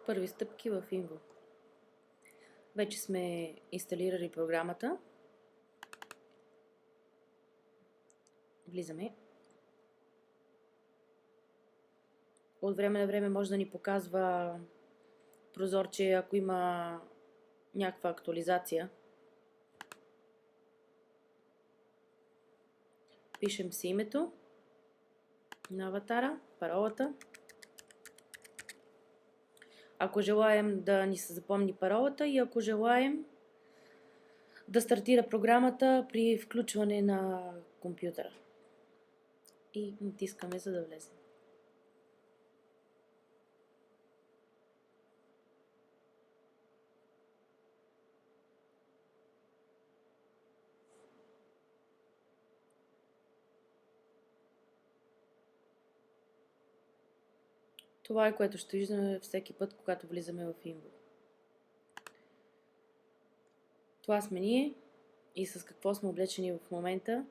Първи стъпки в Invo. Вече сме инсталирали програмата. Влизаме. От време на време може да ни показва прозорче, ако има някаква актуализация. Пишем си името на аватара, паролата. Ако желаем да ни се запомни паролата и ако желаем да стартира програмата при включване на компютъра. И натискаме, за да влезе. Това е, което ще виждаме всеки път, когато влизаме в Invo. Това сме ние и с какво сме облечени в момента.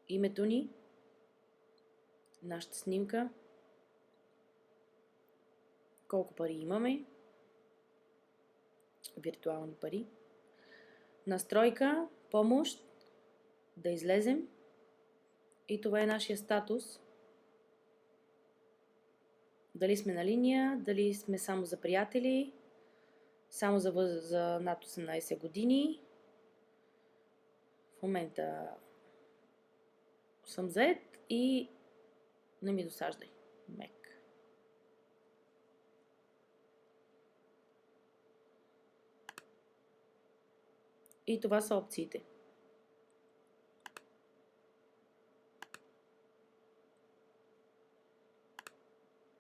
Името ни, нашата снимка, колко пари имаме, виртуални пари, настройка, помощ, да излезем и това е нашия статус. Дали сме на линия, дали сме само за приятели, само за над 18 години. В момента съм зает и не ми досаждай. Мек. И това са опциите.